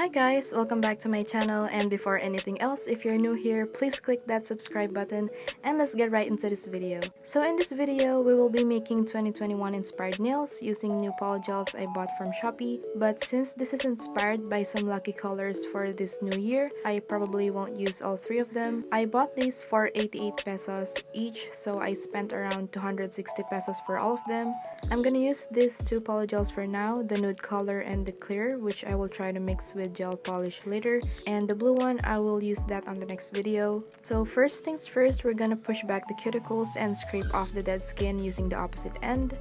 Hi guys, welcome back to my channel, and before anything else, if you're new here, please click that subscribe button and let's get right into this video. So in this video, we will be making 2021 inspired nails using new polygels I bought from Shopee, but since this is inspired by some lucky colors for this new year, I probably won't use all three of them. I bought these for 88 pesos each, so I spent around 260 pesos for all of them. I'm gonna use these two polygels for now, the nude color and the clear, which I will try to mix with gel polish later, and the blue one I will use that on the next video. So first things first, we're gonna push back the cuticles and scrape off the dead skin using the opposite end.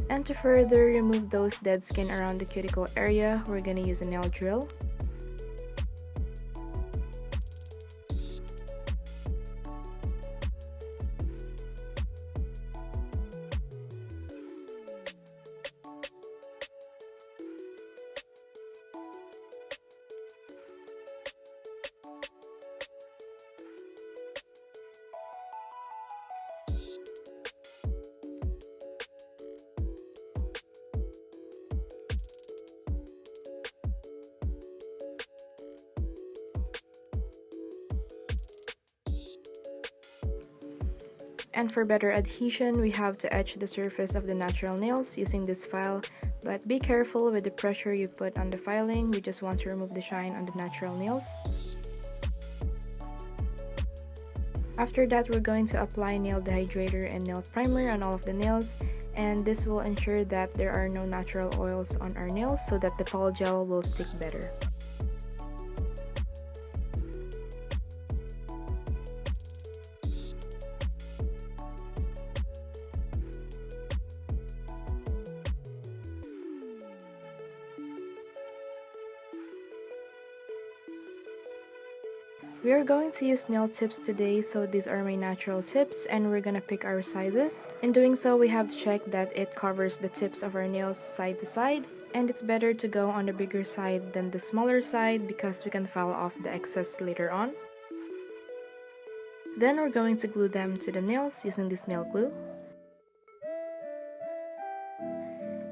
And to further remove those dead skin around the cuticle area, we're gonna use a nail drill. And for better adhesion, we have to etch the surface of the natural nails using this file, but be careful with the pressure you put on the filing. We just want to remove the shine on the natural nails. After that, we're going to apply nail dehydrator and nail primer on all of the nails, and this will ensure that there are no natural oils on our nails so that the polygel will stick better. We are going to use nail tips today, so these are my natural tips and we're gonna pick our sizes. In doing so, we have to check that it covers the tips of our nails side to side, and it's better to go on the bigger side than the smaller side because we can file off the excess later on. Then we're going to glue them to the nails using this nail glue.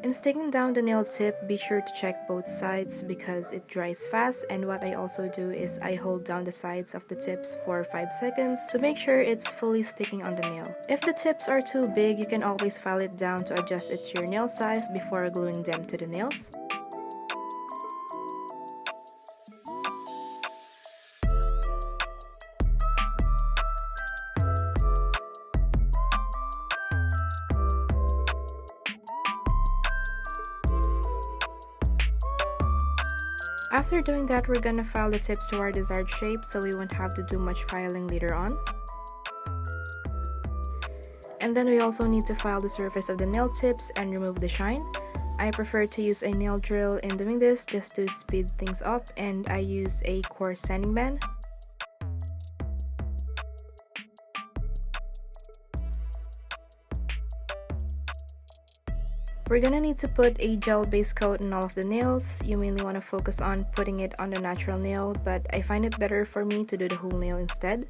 In sticking down the nail tip, be sure to check both sides because it dries fast, and what I also do is I hold down the sides of the tips for 5 seconds to make sure it's fully sticking on the nail. If the tips are too big, you can always file it down to adjust it to your nail size before gluing them to the nails. After doing that, we're gonna file the tips to our desired shape so we won't have to do much filing later on. And then we also need to file the surface of the nail tips and remove the shine. I prefer to use a nail drill in doing this just to speed things up, and I use a coarse sanding band. We're gonna need to put a gel base coat on all of the nails. You mainly want to focus on putting it on the natural nail, but I find it better for me to do the whole nail instead.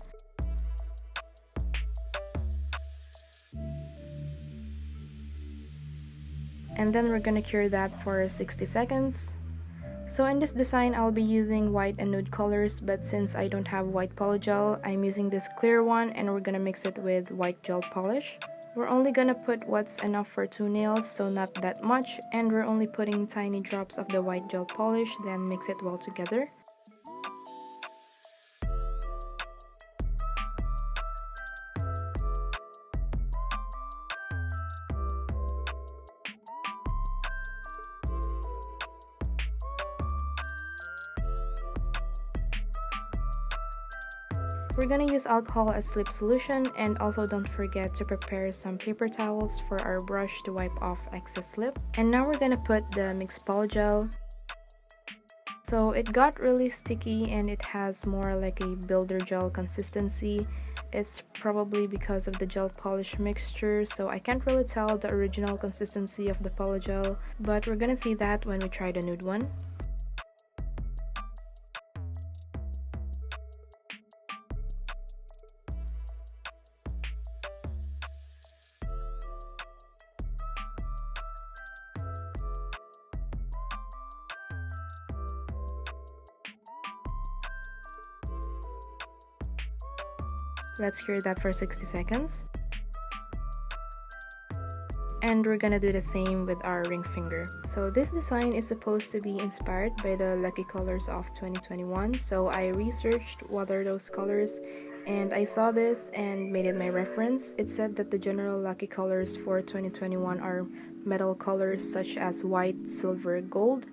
And then we're gonna cure that for 60 seconds. So in this design, I'll be using white and nude colors, but since I don't have white polygel, I'm using this clear one and we're gonna mix it with white gel polish. We're only gonna put what's enough for 2 nails, so not that much, and we're only putting tiny drops of the white gel polish, then mix it well together. We're gonna use alcohol as slip solution, and also don't forget to prepare some paper towels for our brush to wipe off excess slip. And now we're gonna put the mixed polygel. So it got really sticky and it has more like a builder gel consistency. It's probably because of the gel polish mixture, so I can't really tell the original consistency of the polygel, but we're gonna see that when we try the nude one. Let's cure that for 60 seconds. And we're gonna do the same with our ring finger. So this design is supposed to be inspired by the lucky colors of 2021. So I researched what are those colors and I saw this and made it my reference. It said that the general lucky colors for 2021 are metal colors such as white, silver, gold,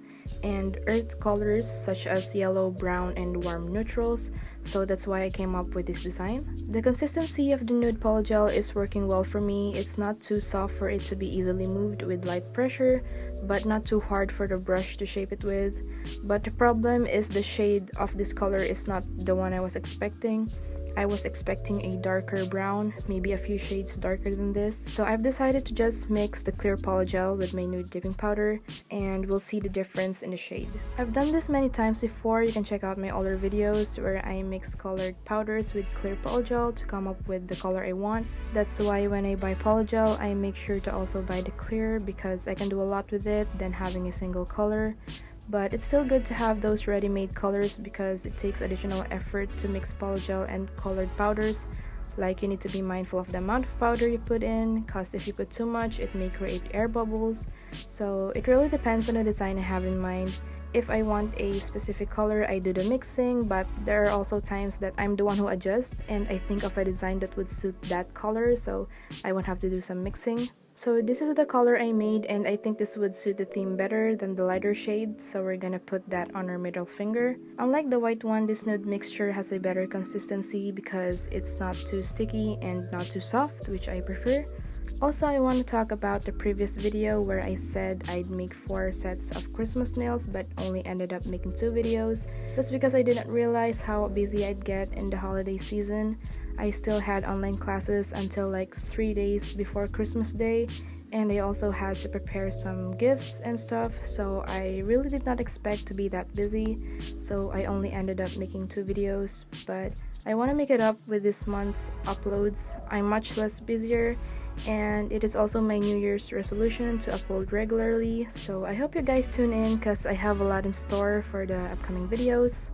and earth colors such as yellow, brown, and warm neutrals. So that's why I came up with this design. The consistency of the nude polygel is working well for me. It's not too soft for it to be easily moved with light pressure, but not too hard for the brush to shape it with. But the problem is the shade of this color is not the one I was expecting. I was expecting a darker brown, maybe a few shades darker than this. So I've decided to just mix the clear polygel with my nude dipping powder and we'll see the difference in the shade. I've done this many times before. You can check out my older videos where I mix colored powders with clear polygel to come up with the color I want. That's why when I buy polygel, I make sure to also buy the clear because I can do a lot with it than having a single color. But it's still good to have those ready-made colors because it takes additional effort to mix polygel and colored powders. Like you need to be mindful of the amount of powder you put in, cause if you put too much it may create air bubbles. So it really depends on the design I have in mind. If I want a specific color, I do the mixing, but there are also times that I'm the one who adjusts and I think of a design that would suit that color, so I won't have to do some mixing. So this is the color I made and I think this would suit the theme better than the lighter shade, so we're gonna put that on our middle finger. Unlike the white one, this nude mixture has a better consistency because it's not too sticky and not too soft, which I prefer. Also, I want to talk about the previous video where I said I'd make 4 sets of Christmas nails but only ended up making 2 videos. That's because I didn't realize how busy I'd get in the holiday season. I still had online classes until like 3 days before Christmas Day, and I also had to prepare some gifts and stuff, so I really did not expect to be that busy, so I only ended up making 2 videos, but I want to make it up with this month's uploads. I'm much less busier, and it is also my New Year's resolution to upload regularly, so I hope you guys tune in because I have a lot in store for the upcoming videos.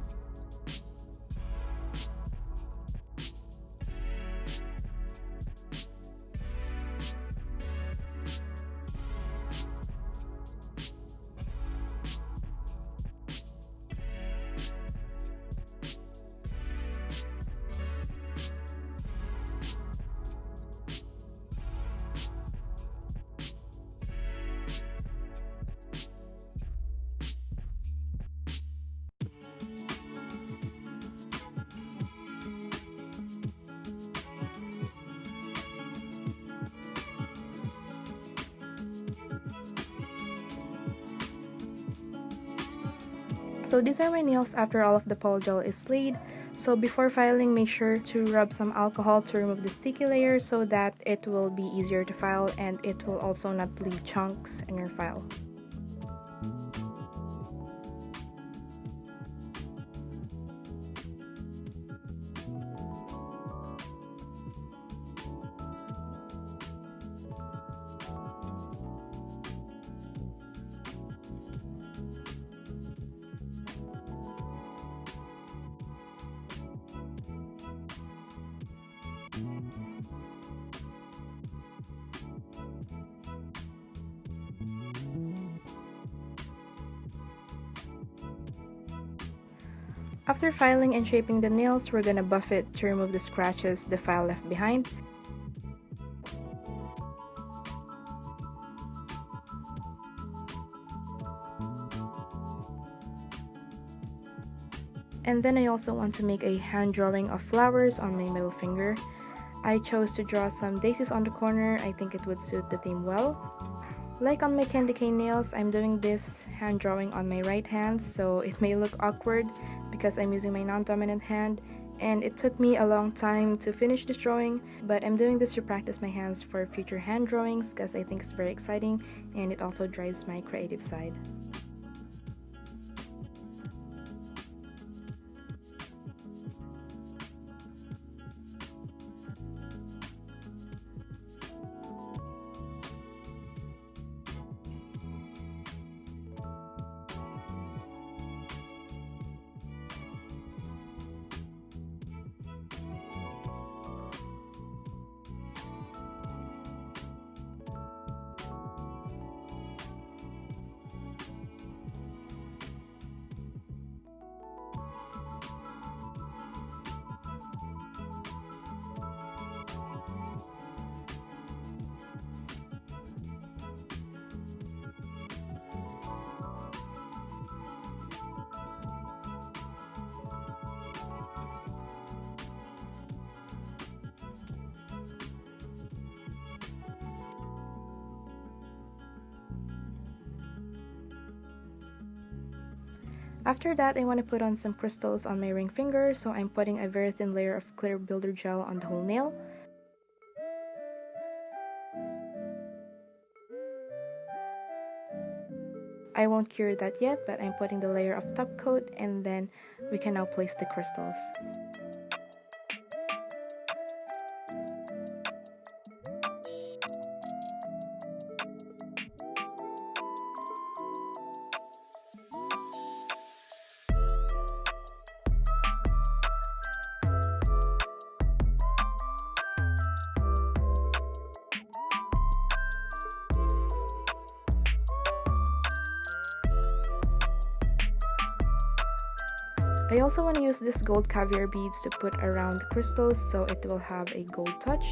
So these are my nails after all of the polygel is laid. So before filing, make sure to rub some alcohol to remove the sticky layer so that it will be easier to file and it will also not leave chunks in your file. After filing and shaping the nails, we're gonna buff it to remove the scratches the file left behind. And then I also want to make a hand drawing of flowers on my middle finger. I chose to draw some daisies on the corner. I think it would suit the theme well. Like on my candy cane nails, I'm doing this hand drawing on my right hand, so it may look awkward because I'm using my non-dominant hand, and it took me a long time to finish this drawing, but I'm doing this to practice my hands for future hand drawings because I think it's very exciting and it also drives my creative side. After that, I want to put on some crystals on my ring finger, so I'm putting a very thin layer of clear builder gel on the whole nail. I won't cure that yet, but I'm putting the layer of top coat, and then we can now place the crystals. I also want to use this gold caviar beads to put around the crystals so it will have a gold touch.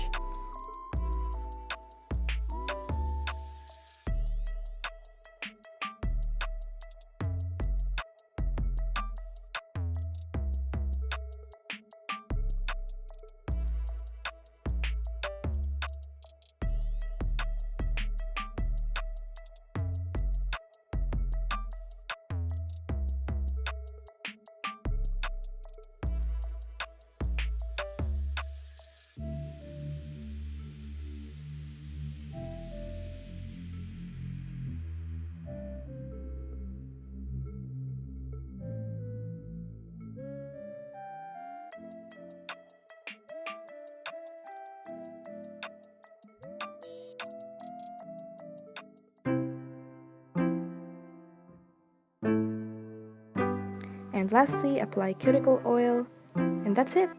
And lastly, apply cuticle oil, and that's it!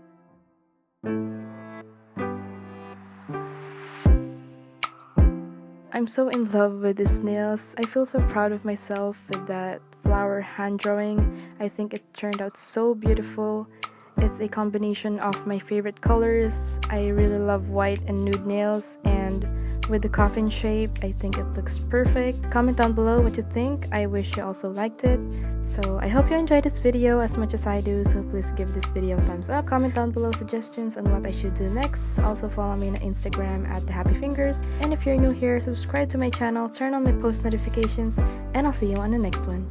I'm so in love with these nails. I feel so proud of myself with that flower hand drawing. I think it turned out so beautiful. It's a combination of my favorite colors. I really love white and nude nails, and with the coffin shape, I think it looks perfect. Comment down below what you think. I wish you also liked it. So I hope you enjoyed this video as much as I do, so please give this video a thumbs up. Comment down below suggestions on what I should do next. Also follow me on Instagram at @thehappyfingers. And if you're new here, subscribe to my channel, turn on my post notifications, and I'll see you on the next one.